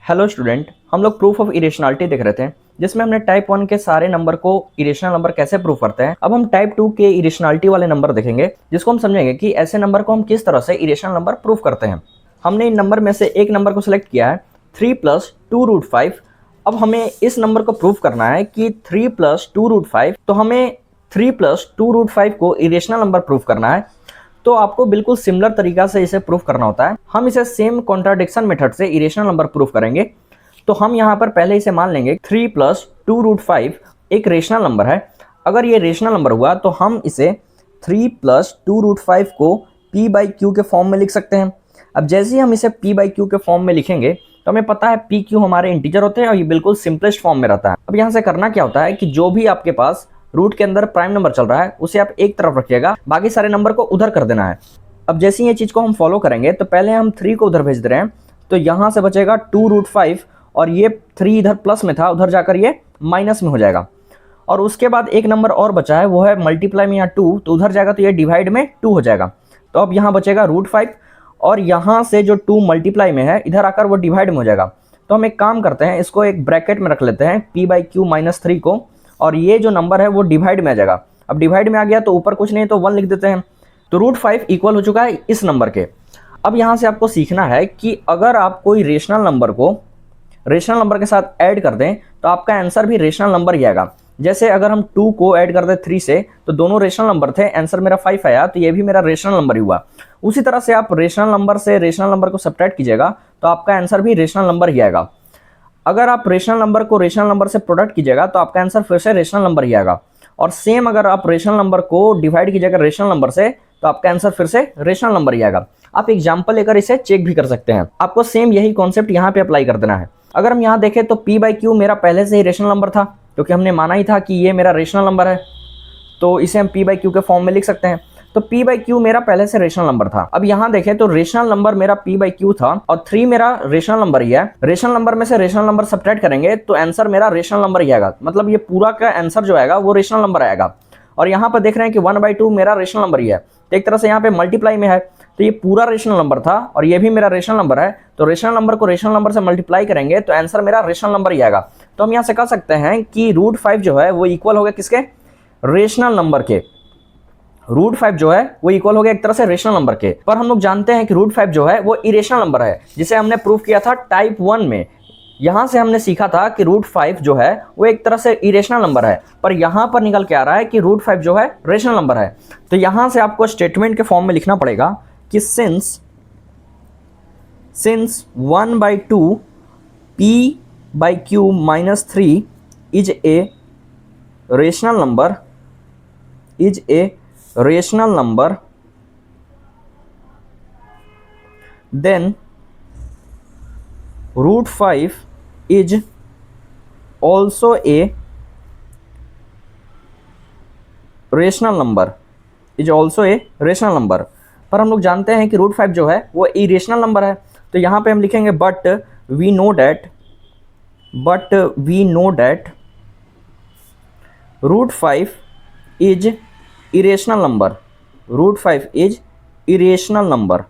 Hello student, हम लोग proof of irrationality देख रहे थे जिसमें हमने टाइप 1 के सारे नंबर को इरेशनल नंबर कैसे प्रूव करते हैं। अब हम टाइप 2 के इरेशनलिटी वाले नंबर देखेंगे जिसको हम समझेंगे कि ऐसे नंबर को हम किस तरह से इरेशनल नंबर प्रूव करते हैं। हमने इन नंबर में से एक नंबर को सिलेक्ट किया है 3 + 2√5। अब हमें इस नंबर को प्रूव करना है कि 3 + 2√5, तो हमें 3 + 2√5 को इरेशनल नंबर प्रूव करना है। तो आपको बिल्कुल सिमिलर तरीका से इसे प्रूफ करना होता है। हम इसे सेम कॉन्ट्राडिक्शन मेथड से इरेशनल नंबर प्रूफ करेंगे। तो हम यहाँ पर पहले इसे मान लेंगे 3 + 2√5 एक रेशनल नंबर है। अगर ये रेशनल नंबर हुआ तो हम इसे 3 + 2√5 को p/q के फॉर्म में लिख सकते हैं। अब जैसे ही हम इसे p/q के फॉर्म में लिखेंगे तो हमें पता है p/q हमारे इंटीजर होते हैं और ये बिल्कुल सिंपलेस्ट फॉर्म में रहता है। अब यहाँ से करना क्या होता है कि जो भी आपके पास रूट के अंदर प्राइम नंबर चल रहा है उसे आप एक तरफ रखिएगा, बाकी सारे नंबर को उधर कर देना है। अब जैसे ही ये चीज़ को हम फॉलो करेंगे तो पहले हम 3 को उधर भेज दे रहे हैं, तो यहाँ से बचेगा 2√5 और ये 3 इधर प्लस में था, उधर जाकर ये माइनस में हो जाएगा। और उसके बाद एक नंबर और बचा है, वो है मल्टीप्लाई में यहाँ 2, तो उधर जाएगा तो ये डिवाइड में 2 हो जाएगा। तो अब यहाँ बचेगा √5 और यहाँ से जो 2 मल्टीप्लाई में है इधर आकर वो डिवाइड में हो जाएगा। तो हम एक काम करते हैं, इसको एक ब्रैकेट में रख लेते हैं p/q - 3 को, और ये जो नंबर है वो डिवाइड में आ जाएगा। अब डिवाइड में आ गया तो ऊपर कुछ नहीं तो 1 लिख देते हैं। तो √5 इक्वल हो चुका है इस नंबर के। अब यहाँ से आपको सीखना है कि अगर आप कोई रेशनल नंबर को रेशनल नंबर के साथ ऐड कर दें तो आपका आंसर भी रेशनल नंबर ही आएगा। जैसे अगर हम 2 को ऐड कर दें 3 से तो दोनों रेशनल नंबर थे, आंसर मेरा 5 आया, तो ये भी मेरा रेशनल नंबर ही हुआ। उसी तरह से आप रेशनल नंबर से रेशनल नंबर को सब्ट्रैक्ट कीजिएगा तो आपका आंसर भी रेशनल नंबर ही आएगा। अगर आप रेशनल नंबर को रेशनल नंबर से प्रोडक्ट कीजिएगा तो आपका आंसर फिर से रेशनल नंबर ही आएगा। और सेम अगर आप रेशनल नंबर को डिवाइड कीजिएगा रेशनल नंबर से तो आपका आंसर फिर से रेशनल नंबर ही आएगा। आप एग्जाम्पल लेकर इसे चेक भी कर सकते हैं। आपको सेम यही कॉन्सेप्ट यहाँ पे अप्लाई कर देना है। अगर हम यहाँ देखें तो p/q मेरा पहले से ही रेशनल नंबर था, क्योंकि हमने माना ही था कि ये मेरा रेशनल नंबर है, तो इसे हम p/q के फॉर्म में लिख सकते हैं। तो p/q मेरा पहले से रेशनल नंबर था। अब यहाँ देखें तो रेशनल नंबर मेरा p/q था और 3 मेरा रेशनल नंबर ही है। रेशनल नंबर में से रेशनल नंबर सब्ट्रैक्ट करेंगे तो आंसर मेरा रेशनल नंबर ही आएगा, मतलब ये पूरा का आंसर जो आएगा वो रेशनल नंबर आएगा। और यहाँ पर देख रहे हैं कि 1/2 मेरा रेशनल नंबर ही है, तो एक तरह से यहाँ पे मल्टीप्लाई में है, तो ये पूरा रेशनल नंबर था और ये भी मेरा रेशनल नंबर है। तो रेशनल नंबर को रेशनल नंबर से मल्टीप्लाई करेंगे तो आंसर मेरा रेशनल नंबर ही आएगा। तो हम यहाँ से कह सकते हैं कि √5 जो है वो इक्वल हो गया किसके, रेशनल नंबर के। √5 जो है वो इक्वल हो गया एक तरह से रेशनल नंबर के। पर हम लोग जानते हैं कि √5 जो है वो इरेशनल नंबर है, जिसे हमने प्रूव किया था टाइप 1 में। यहां से हमने सीखा था कि √5 जो है वो एक तरह से इरेशनल नंबर है, पर यहां पर निकल के आ रहा है कि √5 जो है रेशनल नंबर है। तो यहां से आपको स्टेटमेंट के फॉर्म में लिखना पड़ेगा कि since 1/2 p/q - 3 is a rational number then √5 is also a rational number. पर हम लोग जानते हैं कि √5 जो है वो इरेशनल नंबर है। तो यहाँ पे हम लिखेंगे but we know that √5 is irrational number.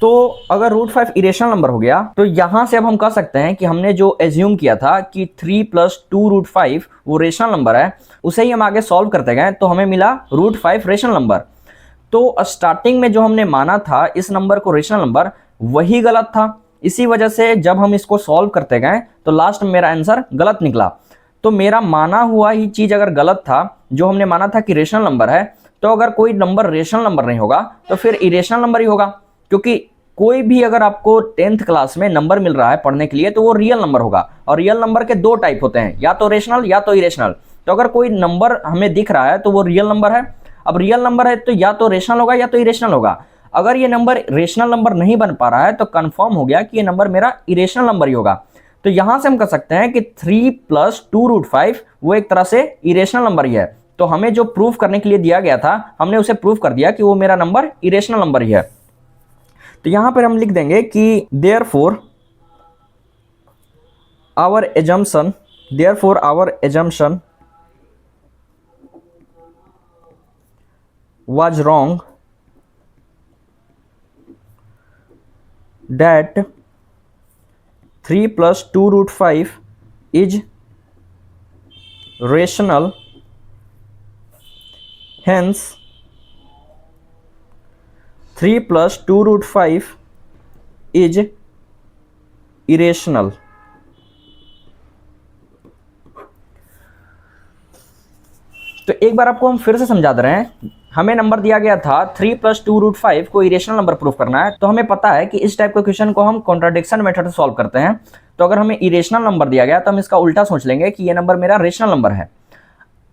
तो अगर √5 इरेशनल नंबर हो गया तो यहां से अब हम कह सकते हैं कि हमने जो एज्यूम किया था कि 3 + 2√5 वो रेशनल नंबर है, उसे ही हम आगे सॉल्व करते गए तो हमें मिला √5 रेशनल नंबर। तो स्टार्टिंग में जो हमने माना था इस नंबर को रेशनल नंबर, वही गलत था। इसी वजह से जब हम इसको सॉल्व करते गए तो लास्ट में मेरा आंसर गलत निकला। तो मेरा माना हुआ ही चीज अगर गलत था, जो हमने माना था कि रेशनल नंबर है, तो अगर कोई नंबर रेशनल नंबर नहीं होगा तो फिर इरेशनल नंबर ही होगा। क्योंकि कोई भी अगर आपको 10th क्लास में नंबर मिल रहा है पढ़ने के लिए तो वो रियल नंबर होगा, और रियल नंबर के 2 टाइप होते हैं, या तो रेशनल या तो इरेशनल। तो अगर कोई नंबर हमें दिख रहा है तो वो रियल नंबर है। अब रियल नंबर है तो या तो रेशनल होगा या तो इरेशनल होगा। अगर ये नंबर रेशनल नंबर नहीं बन पा रहा है तो कंफर्म हो गया कि ये नंबर मेरा इरेशनल नंबर ही होगा। तो यहां से हम कह सकते हैं कि 3 + 2√5 वो एक तरह से इरेशनल नंबर ही है। तो हमें जो प्रूफ करने के लिए दिया गया था हमने उसे प्रूफ कर दिया कि वो मेरा नंबर इरेशनल नंबर ही है। तो यहां पर हम लिख देंगे कि therefore our assumption was wrong that 3 plus 2 root 5 is rational, hence 3 plus 2 root 5 is irrational। तो एक बार आपको हम फिर से समझा दे रहे हैं। हमें नंबर दिया गया था 3 प्लस 2 रूट 5 को इरेशनल नंबर प्रूफ करना है। तो हमें पता है कि इस टाइप के क्वेश्चन को हम कॉन्ट्राडिक्शन मेथड से सॉल्व करते हैं। तो अगर हमें इरेशनल नंबर दिया गया तो हम इसका उल्टा सोच लेंगे कि ये नंबर मेरा रेशनल नंबर है।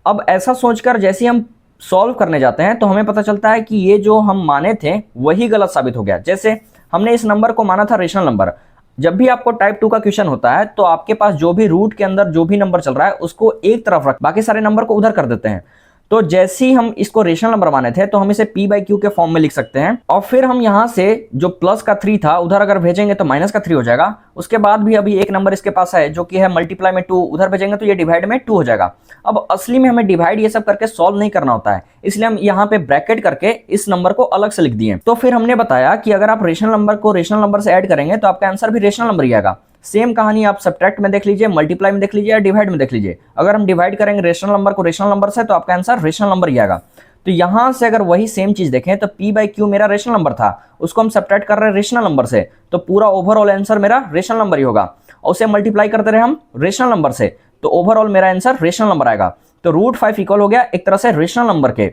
अब ऐसा सोचकर जैसे हम सॉल्व करने जाते हैं तो हमें पता चलता है कि ये जो हम माने थे वही गलत साबित हो गया। जैसे हमने इस नंबर को माना था रेशनल नंबर। जब भी आपको टाइप 2 का क्वेश्चन होता है तो आपके पास जो भी रूट के अंदर जो भी नंबर चल रहा है उसको एक तरफ रख, बाकी सारे नंबर को उधर कर देते हैं। तो जैसे ही हम इसको रेशनल नंबर माने थे तो हम इसे p बाई क्यू के फॉर्म में लिख सकते हैं। और फिर हम यहां से जो प्लस का 3 था उधर अगर भेजेंगे तो माइनस का 3 हो जाएगा। उसके बाद भी अभी एक नंबर इसके पास है जो कि है मल्टीप्लाई में 2, उधर भेजेंगे तो ये डिवाइड में 2 हो जाएगा। अब असली में हमें डिवाइड ये सब करके सॉल्व नहीं करना होता है, इसलिए हम यहाँ पे ब्रैकेट करके इस नंबर को अलग से लिख दिए। तो फिर हमने बताया कि अगर आप रेशनल नंबर को रेशनल नंबर से ऐड करेंगे तो आपका आंसर भी रेशनल नंबर ही आएगा। सेम कहानी आप सब्ट्रैक्ट में देख लीजिए, मल्टीप्लाई में देख लीजिए या डिवाइड में देख लीजिए। अगर हम डिवाइड करेंगे रेशनल नंबर को रेशनल नंबर से तो आपका आंसर रेशनल नंबर ही आएगा। तो यहां से अगर वही सेम चीज देखें तो p बाई क्यू मेरा रेशनल नंबर था, उसको हम सब्ट्रैक्ट कर रहे हैं रेशनल नंबर से, तो पूरा ओवरऑल आंसर मेरा रेशनल नंबर ही होगा। और उसे मल्टीप्लाई करते रहे हम रेशनल नंबर से तो ओवरऑल मेरा आंसर रेशनल नंबर आएगा। तो रूट 5 इक्वल हो गया एक तरह से रेशनल नंबर के।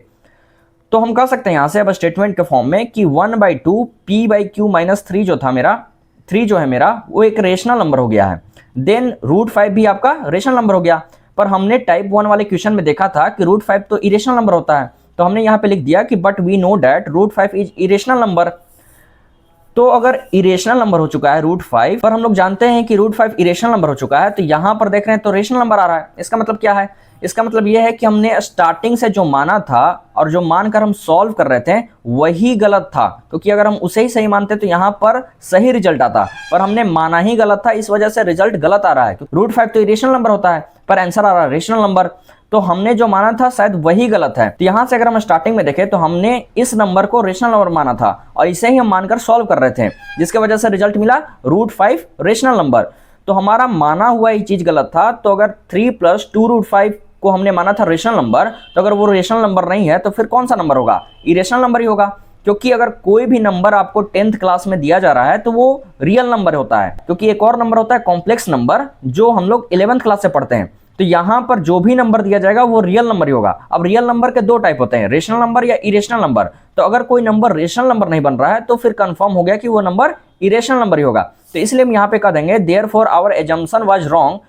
तो हम कह सकते हैं यहां से अब स्टेटमेंट के फॉर्म में कि 1/2 p बाई क्यू माइनस 3 जो था मेरा, 3 जो है मेरा वो एक रेशनल नंबर हो गया है। देन रूट 5 भी आपका रेशनल नंबर हो गया। पर हमने टाइप 1 वाले क्वेश्चन में देखा था कि रूट 5 तो इरेशनल नंबर होता है, तो हमने यहां पे लिख दिया कि but we know that root 5 is irrational number. तो अगर इरेशनल नंबर हो चुका है रूट 5, पर हम लोग जानते हैं कि रूट 5 इरेशनल नंबर हो चुका है, तो यहां पर देख रहे हैं तो रेशनल नंबर आ रहा है। इसका मतलब क्या है? इसका मतलब यह है कि हमने स्टार्टिंग से जो माना था और जो मानकर हम सॉल्व कर रहे थे वही गलत था, क्योंकि अगर हम उसे ही सही मानते तो यहां पर सही रिजल्ट आता, पर हमने माना ही गलत था, इस वजह से रिजल्ट गलत आ रहा है। रूट 5 तो इरेशनल नंबर होता है पर आंसर आ रहा है रेशनल नंबर, तो हमने जो माना था शायद वही गलत है। तो यहां से अगर हम स्टार्टिंग में देखें तो हमने इस नंबर को रेशनल नंबर माना था और इसे ही हम मानकर सॉल्व कर रहे थे, जिसके वजह से रिजल्ट मिला रूट 5 रेशनल नंबर। तो हमारा माना हुआ ये चीज गलत था। तो अगर 3 प्लस 2 रूट 5 को हमने माना था रेशनल नंबर, तो अगर वो रेशनल नंबर नहीं है तो फिर कौन सा नंबर होगा? इरेशनल नंबर ही होगा, क्योंकि अगर कोई भी नंबर आपको 10th क्लास में दिया जा रहा है तो वो रियल नंबर होता है, क्योंकि एक और नंबर होता है कॉम्प्लेक्स नंबर जो हम लोग 11th क्लास से पढ़ते हैं। तो यहां पर जो भी नंबर दिया जाएगा वो रियल नंबर ही होगा। अब रियल नंबर के 2 टाइप होते हैं, रेशनल नंबर या इरेशनल नंबर। तो अगर कोई नंबर रेशनल नंबर नहीं बन रहा है तो फिर कंफर्म हो गया कि वो नंबर इरेशनल नंबर ही होगा। तो इसलिए हम यहाँ पे कह देंगे therefore our assumption was wrong.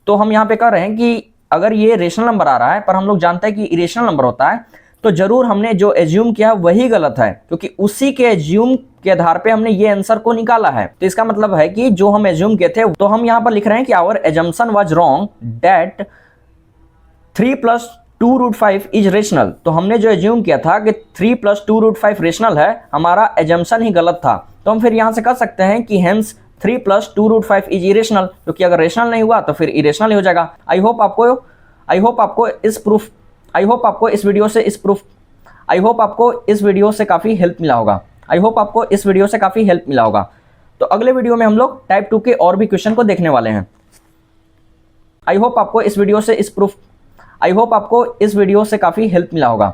तो हम यहाँ पे कह रहे हैं कि अगर ये रेशनल नंबर आ रहा है पर हम लोग जानते हैं कि इरेशनल नंबर होता है, तो जरूर हमने जो एज्यूम किया वही गलत है, क्योंकि उसी के एज्यूम के आधार पे हमने ये आंसर को निकाला है। तो इसका मतलब है कि जो हम एज्यूम किए थे, तो हम यहाँ पर लिख रहे हैं कि our assumption was wrong that 3 plus 2 root 5 is rational. तो हमने जो एज्यूम किया था कि 3 प्लस 2 रूट 5 रेशनल है, हमारा एजम्पशन ही गलत था। तो हम फिर यहाँ से कह सकते हैं कि hence 3 plus 2 root 5 is irrational, क्योंकि अगर रेशनल नहीं हुआ तो फिर इरेशनल ही हो जाएगा। आई होप आपको इस वीडियो से काफ़ी हेल्प मिला होगा। तो अगले वीडियो में हम लोग टाइप 2 के और भी क्वेश्चन को देखने वाले हैं। आई होप आपको इस वीडियो से काफ़ी हेल्प मिला होगा।